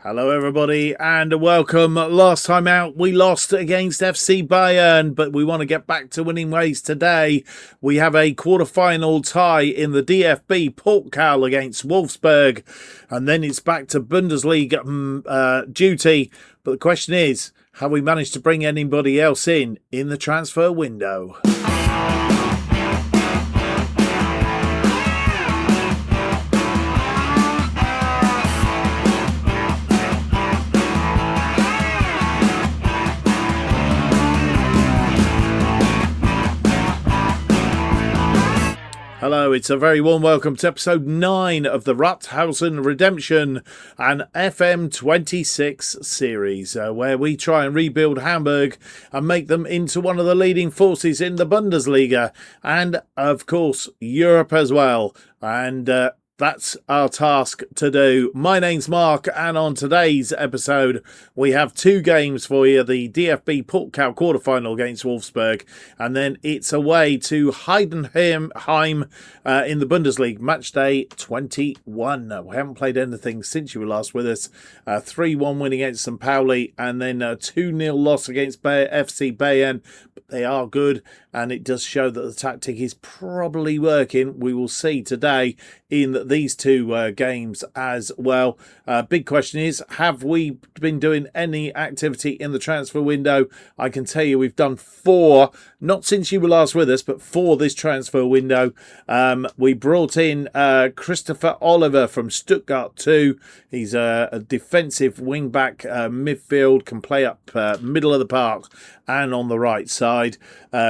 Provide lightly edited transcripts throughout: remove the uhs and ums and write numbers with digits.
Hello everybody and welcome. Last time out we lost against FC Bayern, but we want to get back to winning ways today. We have a quarter-final tie in the DFB Portkal against Wolfsburg, and then it's back to Bundesliga duty. But the question is, have we managed to bring anybody else in the transfer window? Hello, it's a very warm welcome to episode 9 of the Rothosen Redemption, an FM26 series where we try and rebuild Hamburg and make them into one of the leading forces in the Bundesliga and, of course, Europe as well. And that's our task to do. My name's Mark, and on today's episode, we have two games for you. The DFB Portkal quarterfinal against Wolfsburg, and then it's away to Heidenheim in the Bundesliga, match day 21. We haven't played anything since you were last with us. 3-1 win against St. Pauli, and then a 2-0 loss against FC Bayern. But they are good, and it does show that the tactic is probably working. We will see today in these two games as well. Big question is, have we been doing any activity in the transfer window? I can tell you we've done 4, not since you were last with us, but 4 this transfer window. We brought in Christopher Oliver from Stuttgart 2. He's a defensive wing-back midfield, can play up middle of the park and on the right side.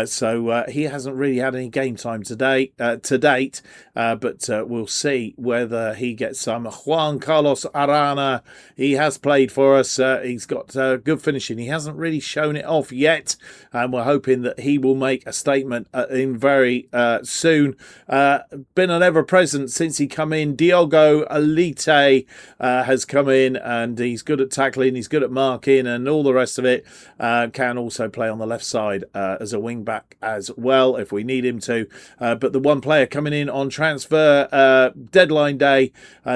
So he hasn't really had any game time to date, but we'll see whether he gets some. Juan Carlos Arana, he has played for us. He's got good finishing. He hasn't really shown it off yet, and we're hoping that he will make a statement in very soon. Been an ever-present since he come in. Diogo Alite has come in, and he's good at tackling, he's good at marking, and all the rest of it. Can also play on the left side as a wing-back as well if we need him to. But the one player coming in on transfer deadline day,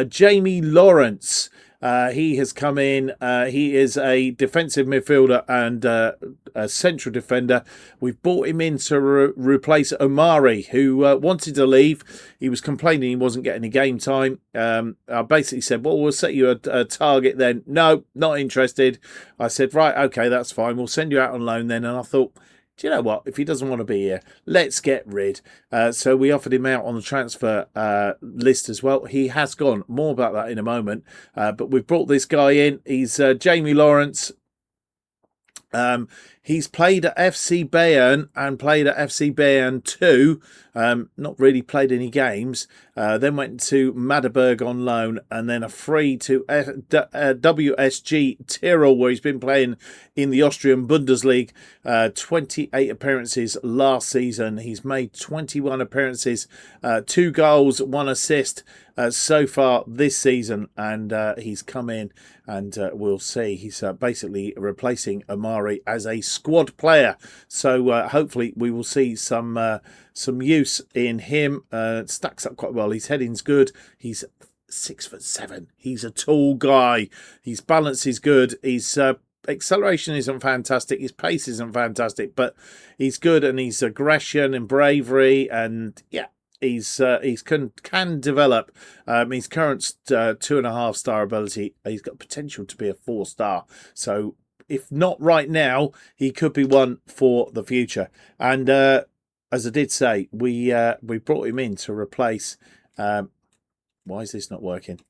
Jamie Lawrence. He has come in. He is a defensive midfielder and a central defender. We've brought him in to replace Omari, who wanted to leave. He was complaining he wasn't getting any game time. I basically said, well, we'll set you a target then. No, not interested. I said, right, okay, that's fine. We'll send you out on loan then. And I thought, do you know what? If he doesn't want to be here, let's get rid. So we offered him out on the transfer list as well. He has gone. More about that in a moment. But we've brought this guy in. He's Jamie Lawrence. He's played at FC Bayern and played at FC Bayern 2. Not really played any games. Then went to Magdeburg on loan, and then a free to WSG Tirol, where he's been playing in the Austrian Bundesliga. 28 appearances last season. He's made 21 appearances, 2 goals, 1 assist so far this season, and he's come in, and we'll see. He's basically replacing Omari as a squad player. So hopefully we will see some use in him. Stacks up quite well. His heading's good. He's 6'7". He's a tall guy. His balance is good. His acceleration isn't fantastic. His pace isn't fantastic, but he's good, and his aggression and bravery, and yeah, he's can develop. His current 2.5 star ability, he's got potential to be a 4 star. So if not right now, he could be one for the future. And as I did say, we brought him in to replace. Why is this not working?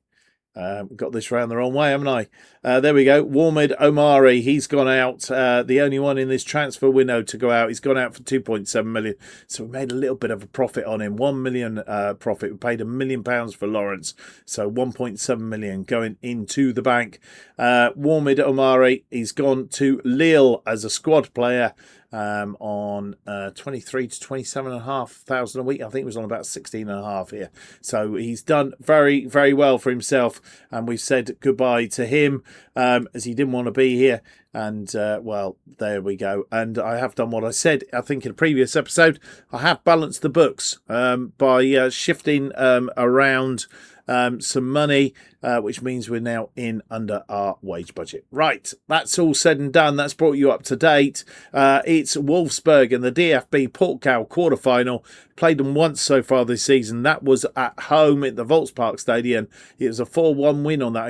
Got this round the wrong way, haven't I? There we go. Warmid Omari, he's gone out. The only one in this transfer window to go out. He's gone out for 2.7 million. So we made a little bit of a profit on him. 1 million profit. We paid £1 million for Lawrence. So 1.7 million going into the bank. Warmid Omari, he's gone to Lille as a squad player. On 23 to 27.5 thousand a week. I think it was on about 16.5 here. So he's done very, very well for himself, and we've said goodbye to him as he didn't want to be here. And well, there we go. And I have done what I said, I think, in a previous episode. I have balanced the books by shifting around some money, which means we're now in under our wage budget. Right, that's all said and done. That's brought you up to date. It's Wolfsburg in the DFB Portkal quarter final. Played them once so far this season. That was at home at the Volkspark Stadium. It was a 4-1 win on that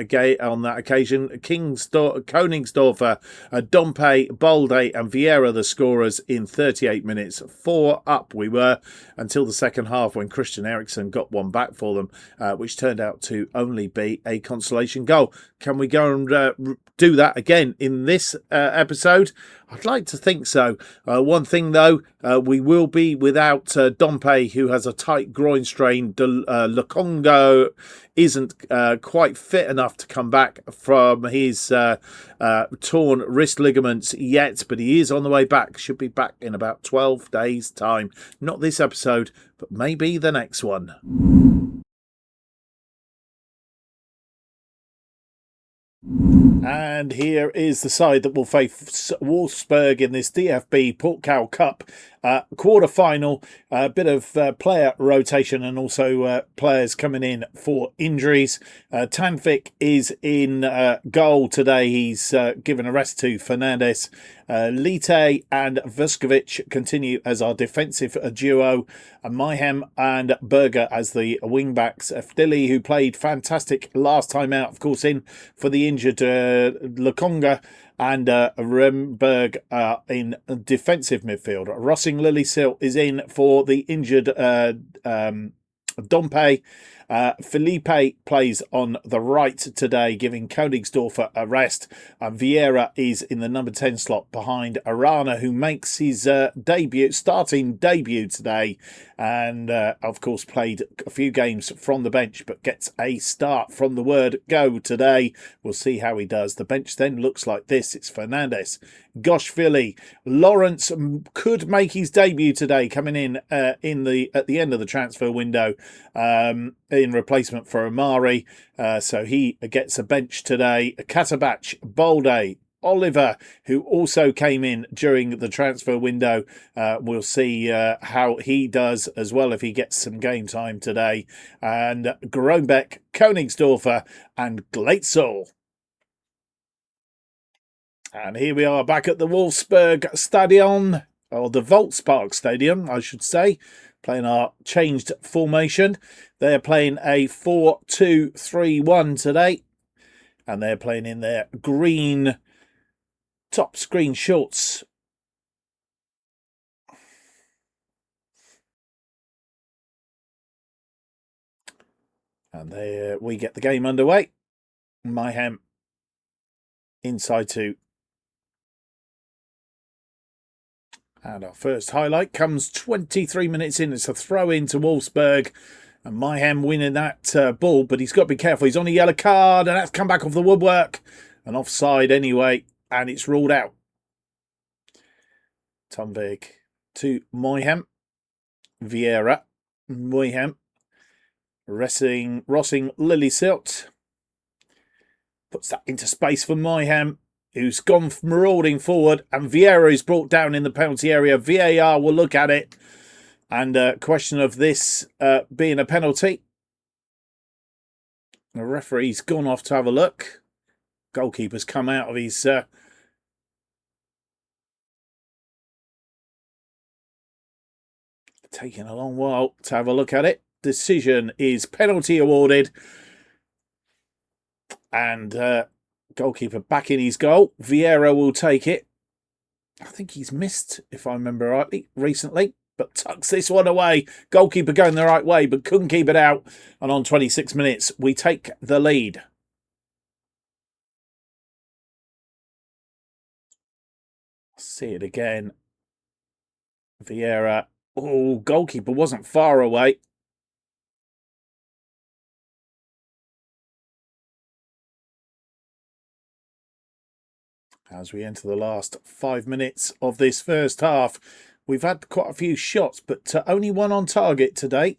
occasion. Koningsdorfer, Dompe, Balde and Vieira the scorers in 38 minutes. 4 up we were until the second half when Christian Eriksen got one back for them, which turned out to only be a consolation goal. Can we go and do that again in this episode? I'd like to think so. One thing though, we will be without Dompe, who has a tight groin strain. Lukongo isn't quite fit enough to come back from his torn wrist ligaments yet, but he is on the way back. Should be back in about 12 days' time. Not this episode, but maybe the next one. And here is the side that will face Wolfsburg in this DFB Portkal Cup quarter final. A bit of player rotation and also players coming in for injuries. Tanvik is in goal today. He's given a rest to Fernandes. Lite and Vuskovic continue as our defensive duo. Mayhem and Berger as the wing-backs. Fdili, who played fantastic last time out, of course, in for the injured Lukonga, and Remberg in defensive midfield. Rossing Lillisilt is in for the injured Dompe. Felipe plays on the right today, giving Koningsdorfer a rest. Vieira is in the number 10 slot behind Arana, who makes his starting debut today. And, of course, played a few games from the bench, but gets a start from the word go today. We'll see how he does. The bench then looks like this. It's Fernandes, Goshvili. Lawrence could make his debut today, coming in at the end of the transfer window in replacement for Amari. So he gets a bench today. Katabach, Balde, Oliver, who also came in during the transfer window. We'll see how he does as well if he gets some game time today. And Groenbeck, Koningsdorfer and Glatzel. And here we are back at the Wolfsburg Stadion, or the Volkspark Stadium, I should say, playing our changed formation. They're playing a 4-2-3-1 today, and they're playing in their green top screen shorts. And there we get the game underway. Mayhem inside 2. And our first highlight comes 23 minutes in. It's a throw in to Wolfsburg. And Mayhem winning that ball, but he's got to be careful. He's on a yellow card, and that's come back off the woodwork. And offside anyway, and it's ruled out. Tanvik to Mayhem. Vieira. Mayhem. Rossing Lillisilt. Puts that into space for Mayhem, who's gone marauding forward, and Vieira is brought down in the penalty area. VAR will look at it, and question of this being a penalty. The referee's gone off to have a look. Goalkeeper's come out of his taking a long while to have a look at it. Decision is penalty awarded, and goalkeeper back in his goal. Vieira will take it. I think he's missed, if I remember rightly, recently, but tucks this one away. Goalkeeper going the right way, but couldn't keep it out. And on 26 minutes, we take the lead. See it again. Vieira. Oh, goalkeeper wasn't far away. As we enter the last 5 minutes of this first half, we've had quite a few shots, but only one on target today.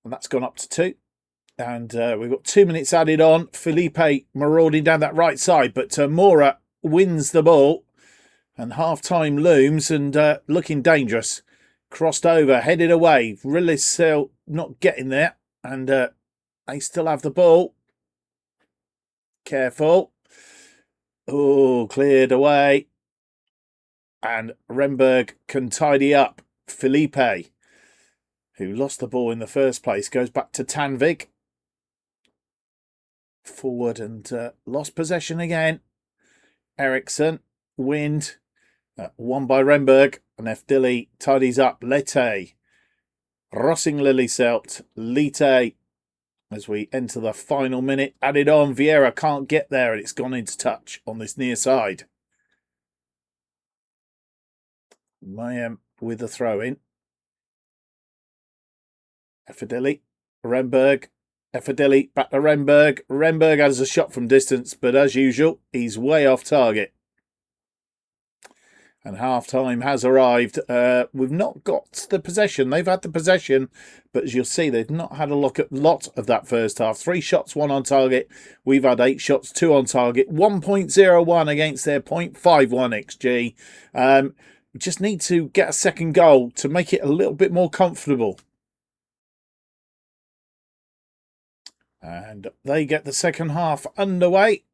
And that's gone up to 2. And we've got 2 minutes added on. Felipe marauding down that right side, but Mora wins the ball. And half-time looms and looking dangerous. Crossed over, headed away. Rillis not getting there. And They still have the ball. Careful. Oh, cleared away. And Renberg can tidy up. Felipe, who lost the ball in the first place, goes back to Tanvig. Forward and lost possession again. Eriksson, Wind, won by Renberg. And Efdili tidies up. Lete, Rossing Lilleselt, Lite. As we enter the final minute, added on. Vieira can't get there, and it's gone into touch on this near side. Mayhem with the throw in. Efdili, Renberg, Efdili back to Renberg. Renberg has a shot from distance, but as usual, he's way off target. And half-time has arrived. We've not got the possession. They've had the possession, but as you'll see, they've not had a lot of that first half. 3 shots, 1 on target. We've had 8 shots, 2 on target. 1.01 against their 0.51 XG. We just need to get a second goal to make it a little bit more comfortable. And they get the second half underway.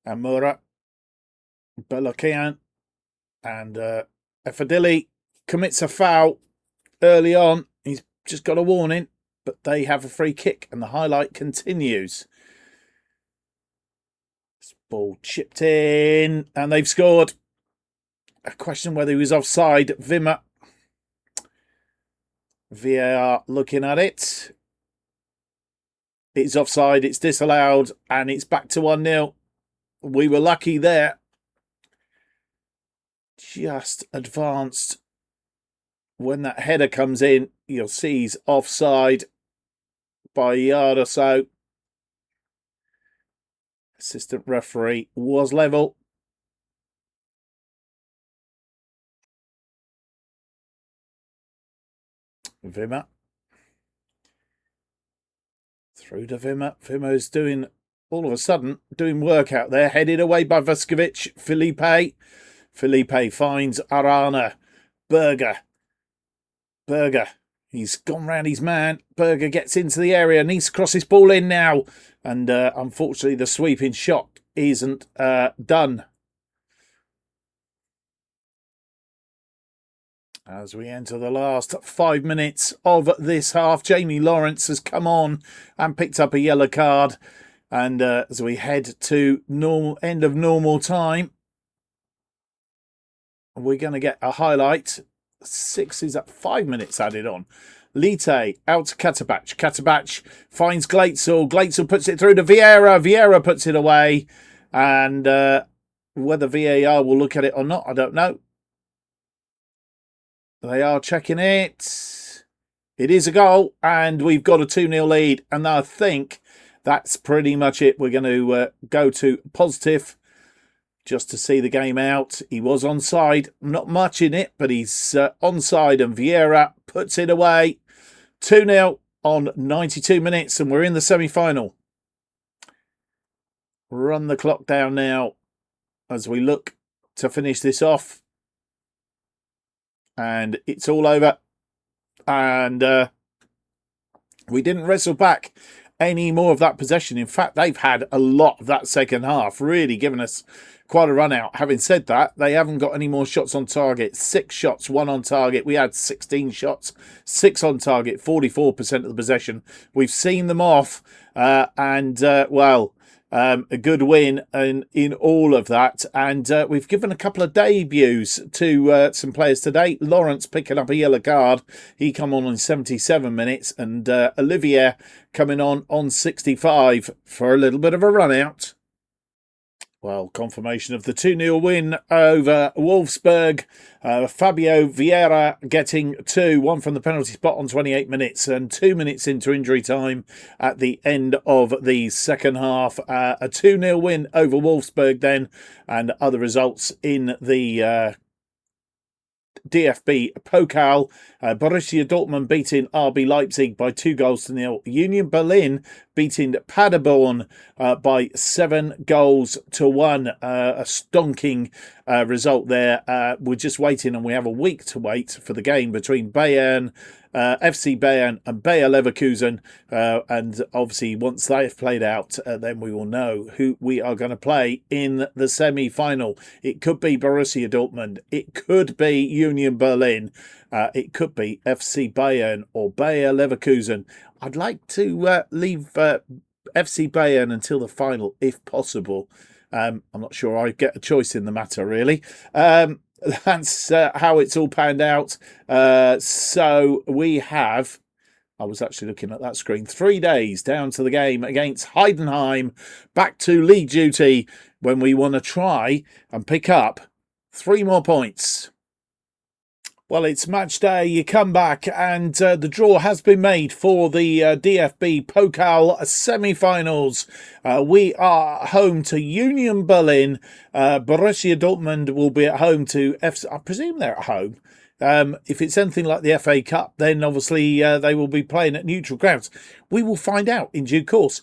Amura, Belakian, and Efdili commits a foul early on. He's just got a warning, but they have a free kick, and the highlight continues. This ball chipped in, and they've scored. A question whether he was offside. Wimmer. VAR looking at it. It's offside, it's disallowed, and it's back to 1-0. We were lucky there. Just advanced. When that header comes in, you'll see he's offside by a yard or so. Assistant referee was level. Wimmer. Through to Wimmer. Wimmer's doing, all of a sudden, doing work out there. Headed away by Vuskovic. Felipe. Felipe finds Arana. Berger. He's gone round his man. Berger gets into the area. Needs to cross his ball in now. And unfortunately, the sweeping shot isn't done. As we enter the last 5 minutes of this half, Jamie Lawrence has come on and picked up a yellow card. And as we head to end of normal time, we're going to get a highlight. 6 is at 5 minutes added on. Lite out to Katabach. Katabach finds Glatzel. Glatzel puts it through to Vieira. Vieira puts it away. And whether VAR will look at it or not, I don't know. They are checking it. It is a goal, and we've got a 2-0 lead. And I think that's pretty much it. We're going to go to positive just to see the game out. He was onside. Not much in it, but he's onside, and Vieira puts it away. 2-0 on 92 minutes, and we're in the semi-final. Run the clock down now as we look to finish this off. And it's all over. And we didn't wrestle back any more of that possession. In fact, they've had a lot of that second half, really given us quite a run out. Having said that, they haven't got any more shots on target. 6 shots, 1 on target. We had 16 shots, 6 on target, 44% of the possession. We've seen them off. A good win in all of that. And we've given a couple of debuts to some players today. Lawrence picking up a yellow card. He come on in 77 minutes. And Olivier coming on 65 for a little bit of a run out. Well, confirmation of the 2-0 win over Wolfsburg. Fabio Vieira getting 2, 1 from the penalty spot on 28 minutes and 2 minutes into injury time at the end of the second half. A 2-0 win over Wolfsburg then, and other results in the DFB Pokal. Borussia Dortmund beating RB Leipzig by 2-0. Union Berlin beating Paderborn by 7-1. A stonking result there. We're just waiting, and we have a week to wait for the game between Bayern FC Bayern and Bayer Leverkusen. And obviously, once they've played out, then we will know who we are going to play in the semi-final. It could be Borussia Dortmund. It could be Union Berlin. It could be FC Bayern or Bayer Leverkusen. I'd like to leave FC Bayern until the final, if possible. I'm not sure I get a choice in the matter, really. That's how it's all panned out. So we have, I was actually looking at that screen, 3 days down to the game against Heidenheim, back to league duty when we want to try and pick up 3 more points. Well, it's match day. You come back and the draw has been made for the DFB Pokal semi-finals. We are home to Union Berlin. Borussia Dortmund will be at home to FC. I presume they're at home. If it's anything like the FA Cup, then obviously they will be playing at neutral grounds. We will find out in due course.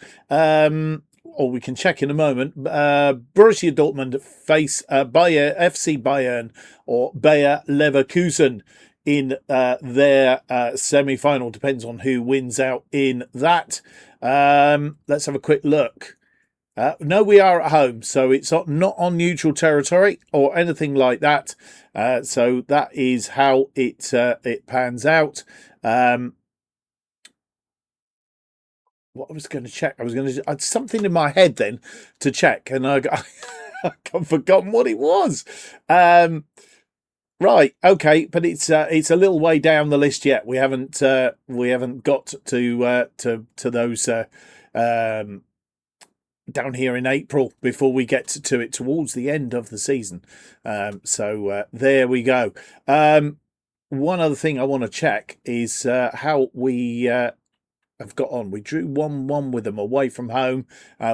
Or we can check in a moment. Borussia Dortmund face FC Bayern or Bayer Leverkusen in their semi-final. Depends on who wins out in that. Let's have a quick look. No, we are at home, so it's not on neutral territory or anything like that. So that is how it pans out. What I was going to check, I had something in my head then to check, and I've forgotten what it was. Right, okay, but it's a little way down the list yet. We haven't got to those down here in April before we get to it towards the end of the season. So there we go. One other thing I want to check is how we have got on. We drew 1-1 with them away from home.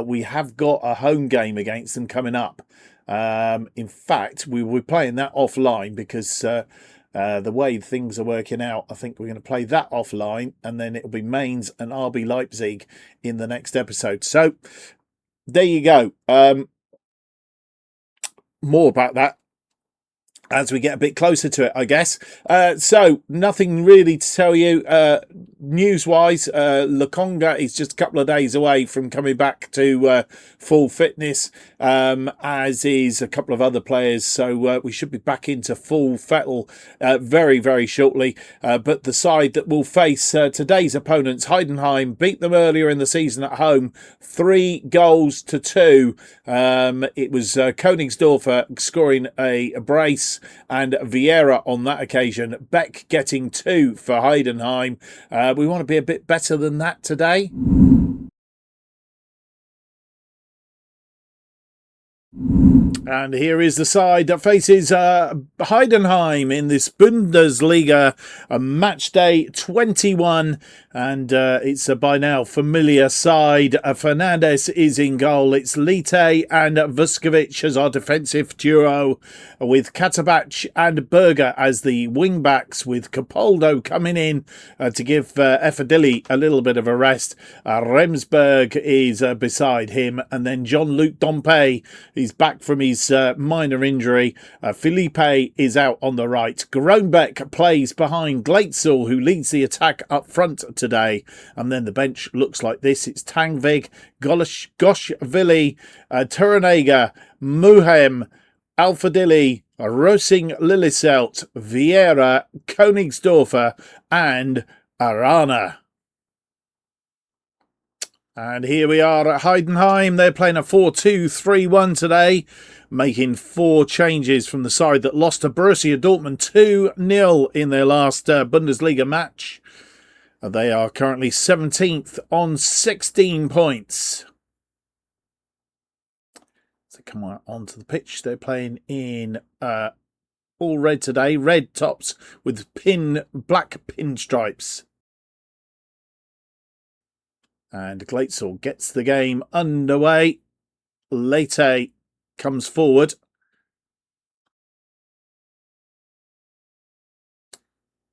We have got a home game against them coming up. In fact, we were playing that offline because the way things are working out, I think we're going to play that offline, and then it'll be Mainz and RB Leipzig in the next episode. So there you go. More about that as we get a bit closer to it, I guess. So nothing really to tell you news-wise. Lokonga is just a couple of days away from coming back to full fitness, as is a couple of other players. So we should be back into full fettle very, very shortly. But the side that will face today's opponents, Heidenheim, beat them earlier in the season at home, 3-2. It was Königsdorfer scoring a brace, and Vieira on that occasion. Beck getting 2 for Heidenheim. We want to be a bit better than that today. And here is the side that faces Heidenheim in this Bundesliga, match day 21. And it's a by now familiar side. Fernandes is in goal. It's Lite and Vuskovic as our defensive duo, with Katabach and Berger as the wing backs, with Capaldo coming in to give Efadili a little bit of a rest. Remsberg is beside him, and then Jean-Luc Dompe is back from his minor injury. Felipe is out on the right. Groenbeck plays behind Glatzel, who leads the attack up front today. And then the bench looks like this. It's Tangvig, Goshvili, Turanega, Muhem, Alfadili, Rosing Liliselt, Vieira, Königsdorfer, and Arana. And here we are at Heidenheim. They're playing a 4-2-3-1 today, making 4 changes from the side that lost to Borussia Dortmund 2-0 in their last Bundesliga match. They are currently 17th on 16 points. So come on onto the pitch. They're playing in all red today. Red tops with black pinstripes. And Glatzel gets the game underway. Lete comes forward.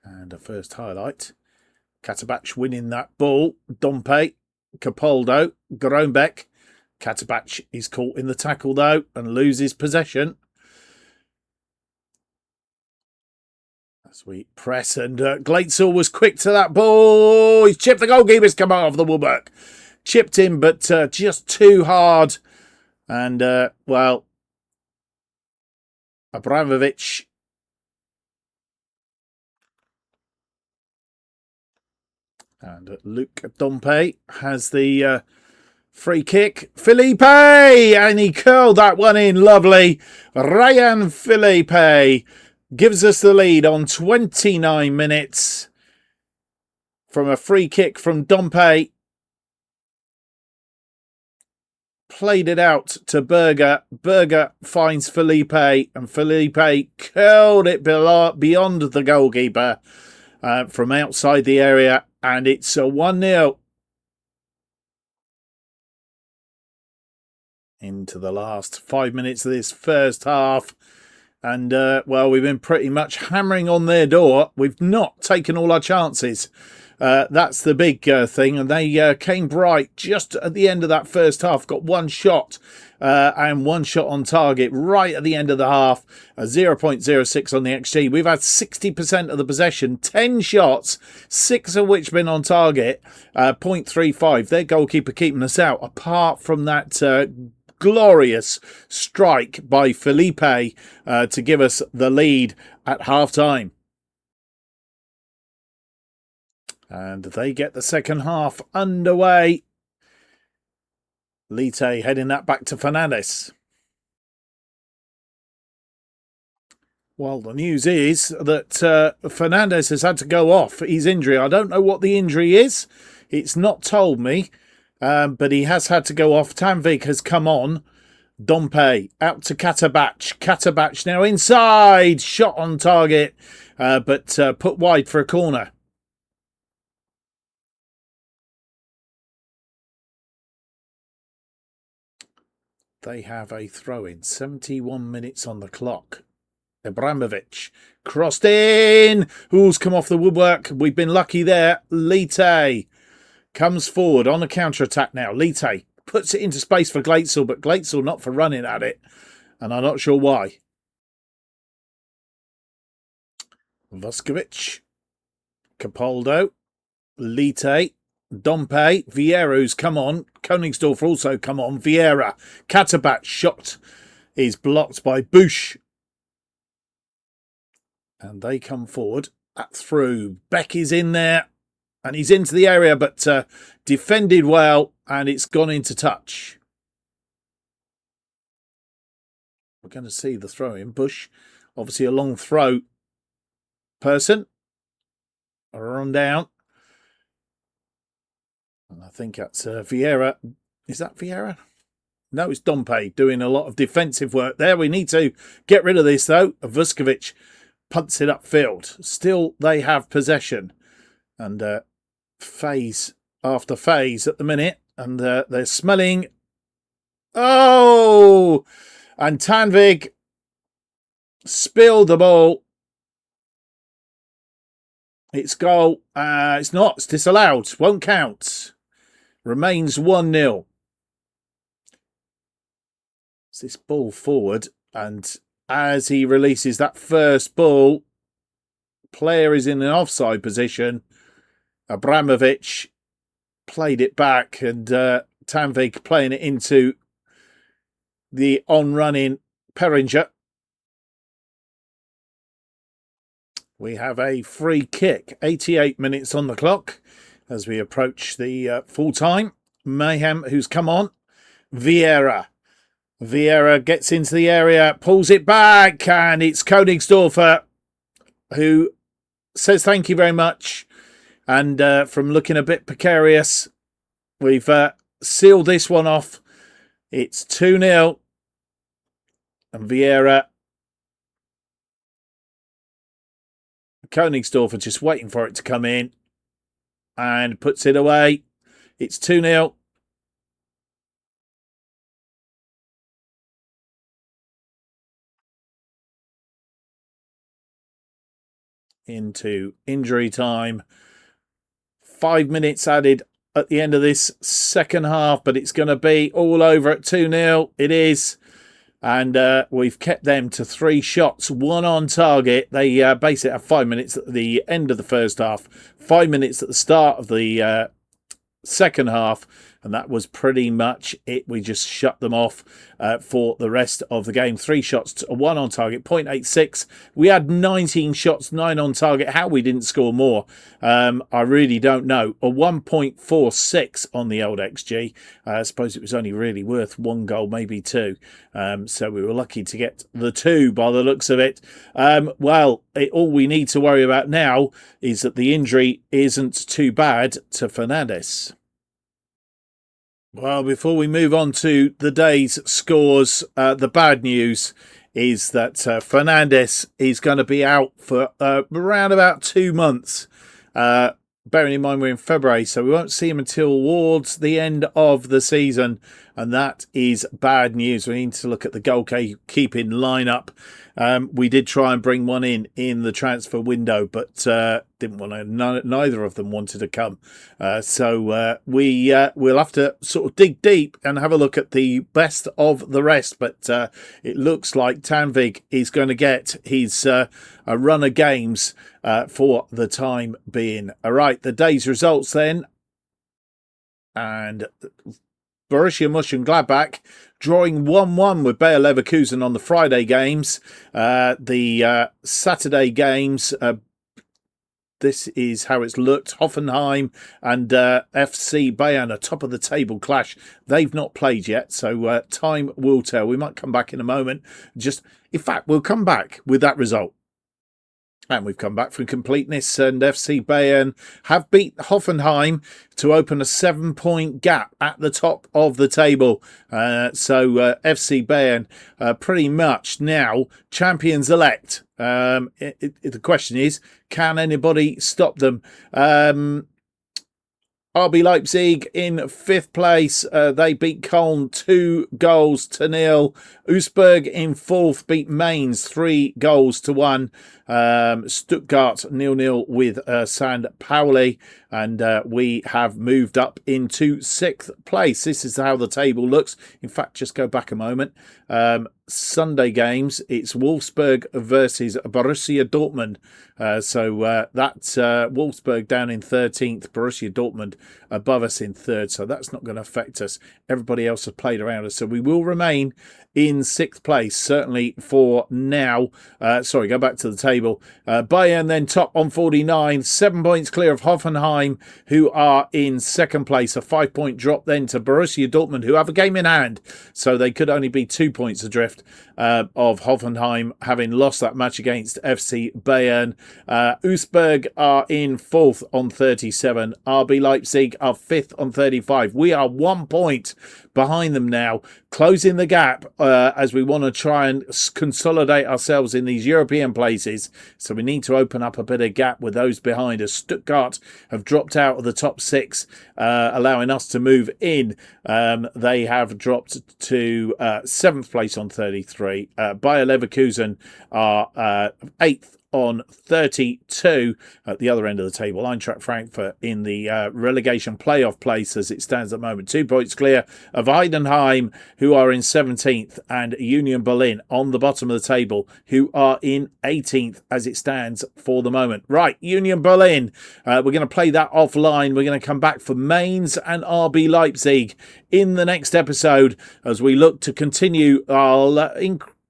And a first highlight. Katabach winning that ball. Dompe, Capaldo, Groenbeck. Katabach is caught in the tackle though and loses possession. Sweet press, and Glatzel was quick to that ball. He's chipped the goalkeeper's come out of the woodwork. Chipped him, but just too hard. And, well, Abramovich. And Luke Dompe has the free kick. Felipe! And he curled that one in. Lovely. Ryan Felipe gives us the lead on 29 minutes from a free kick from Dompe. Played it out to Berger. Berger finds Felipe, and Felipe curled it beyond the goalkeeper from outside the area, and it's a 1-0. Into the last 5 minutes of this first half. And, well, we've been pretty much hammering on their door. We've not taken all our chances. That's the big thing. And they came bright just at the end of that first half. Got one shot and one shot on target right at the end of the half. 0.06 on the XG. We've had 60% of the possession. 10 shots, 6 of which been on target. 0.35. Their goalkeeper keeping us out. Apart from that glorious strike by Felipe to give us the lead at half-time. And they get the second half underway. Lite heading that back to Fernandes. Well, the news is that Fernandes has had to go off his injury. I don't know what the injury is. It's not told me. But he has had to go off. Tanvik has come on. Dompe out to Katabach. Katabach now inside. Shot on target, but put wide for a corner. They have a throw-in. 71 minutes on the clock. Abramovich crossed in. Who's come off the woodwork? We've been lucky there. Lite comes forward on a counter-attack now. Lite puts it into space for Glatzel, but Glatzel not for running at it. And I'm not sure why. Vuskovic. Capaldo. Lite. Dompe. Vieira's come on. Koenigsdorf also come on. Vieira. Katabat shot is blocked by Bush. And they come forward. That through. Beck is in there. And he's into the area, but defended well, and it's gone into touch. We're going to see the throw in. Bush, obviously a long throw person. A run down. And I think that's Vieira. Is that Vieira? No, it's Dompe doing a lot of defensive work there. We need to get rid of this, though. Vuskovic punts it upfield. Still, they have possession. And phase after phase at the minute. And they're smelling. Oh! And Tanvig spilled the ball. It's goal. It's not. It's disallowed. Won't count. Remains 1-0. It's this ball forward. And as he releases that first ball, player is in an offside position. Abramovich played it back, and Tanvik playing it into the on-running Peringer. We have a free kick. 88 minutes on the clock as we approach the full time. Mayhem, who's come on. Vieira. Vieira gets into the area, pulls it back, and it's Koenigsdorfer who says thank you very much. And from looking a bit precarious, we've sealed this one off. It's 2-0. And Vieira. Koenigsdorfer just waiting for it to come in. And puts it away. It's 2-0. Into injury time. 5 minutes added at the end of this second half, but it's going to be all over at 2-0. It is. and we've kept them to 3 shots, 1 on target. They basically have 5 minutes at the end of the first half, 5 minutes at the start of the second half, and that was pretty much it. We just shut them off for the rest of the game. 3 shots, 1 on target, 0.86. We had 19 shots, 9 on target. How we didn't score more, I really don't know. A 1.46 on the old XG. I suppose it was only really worth 1 goal, maybe 2. So we were lucky to get the 2 by the looks of it. All we need to worry about now is that the injury isn't too bad to Fernandes. Well, before we move on to the day's scores, the bad news is that Fernandes is going to be out for around about 2 months. Bearing in mind we're in February, so we won't see him until towards the end of the season, and that is bad news. We need to look at the goalkeeping lineup. We did try and bring one in the transfer window, but didn't want to. Neither of them wanted to come, so we'll have to sort of dig deep and have a look at the best of the rest. But it looks like Tanvig is going to get his a run of games for the time being. All right, the day's results then, and Borussia Mönchengladbach drawing 1-1 with Bayer Leverkusen on the Friday games. The Saturday games, this is how it's looked. Hoffenheim and FC Bayern, a top of the table clash. They've not played yet, so time will tell. We might come back in a moment. In fact, we'll come back with that result. And we've come back from completeness, and FC Bayern have beat Hoffenheim to open a 7-point gap at the top of the table. So FC Bayern pretty much now champions-elect. The question is, can anybody stop them? RB Leipzig in 5th place. They beat Köln 2-0. Wolfsburg in 4th beat Mainz 3-1. Stuttgart 0-0 with St. Pauli. And we have moved up into 6th place. This is how the table looks. In fact, just go back a moment. Sunday games, it's Wolfsburg versus Borussia Dortmund. So that's Wolfsburg down in 13th, Borussia Dortmund above us in 3rd. So that's not going to affect us. Everybody else has played around us. So we will remain in 6th place, certainly for now. Go back to the table. Bayern then top on 49, 7 points clear of Hoffenheim, who are in 2nd place. A 5-point drop then to Borussia Dortmund, who have a game in hand. So they could only be 2 points adrift of Hoffenheim, having lost that match against FC Bayern. Wolfsburg are in 4th on 37. RB Leipzig are 5th on 35. We are 1 point behind them now, closing the gap as we want to try and consolidate ourselves in these European places. So we need to open up a bit of gap with those behind us. Stuttgart have dropped out of the top 6, allowing us to move in. They have dropped to 7th place on 33. Bayer Leverkusen are 8th on 32 at the other end of the table. Eintracht Frankfurt in the relegation playoff place as it stands at the moment. 2 points clear of Heidenheim, who are in 17th, and Union Berlin on the bottom of the table, who are in 18th as it stands for the moment. Right, Union Berlin. We're going to play that offline. We're going to come back for Mainz and RB Leipzig in the next episode as we look to continue our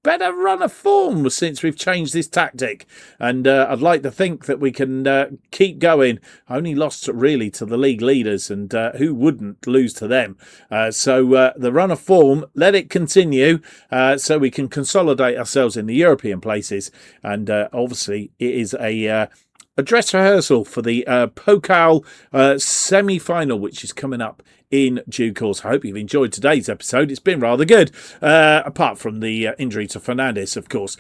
better run of form since we've changed this tactic, and I'd like to think that we can keep going. I only lost really to the league leaders, and who wouldn't lose to them? So the run of form, let it continue so we can consolidate ourselves in the European places, and obviously it is a dress rehearsal for the Portkal semi-final, which is coming up in due course. I hope you've enjoyed today's episode. It's been rather good, apart from the injury to Fernandes, of course.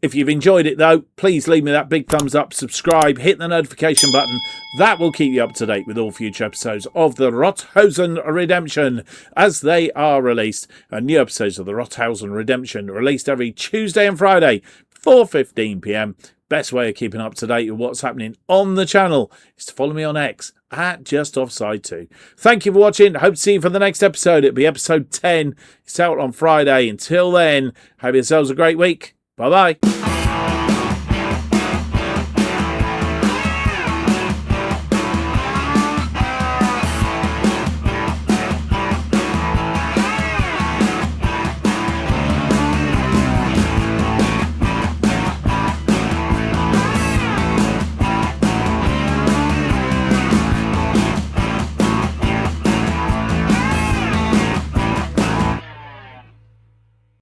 If you've enjoyed it, though, please leave me that big thumbs up, subscribe, hit the notification button. That will keep you up to date with all future episodes of the Rothosen Redemption as they are released. New episodes of the Rothosen Redemption released every Tuesday and Friday, 4:15 p.m. Best way of keeping up to date with what's happening on the channel is to follow me on X at Just Offside 2. Thank you for watching. Hope to see you for the next episode. It'll be episode 10. It's out on Friday. Until then, have yourselves a great week. Bye-bye.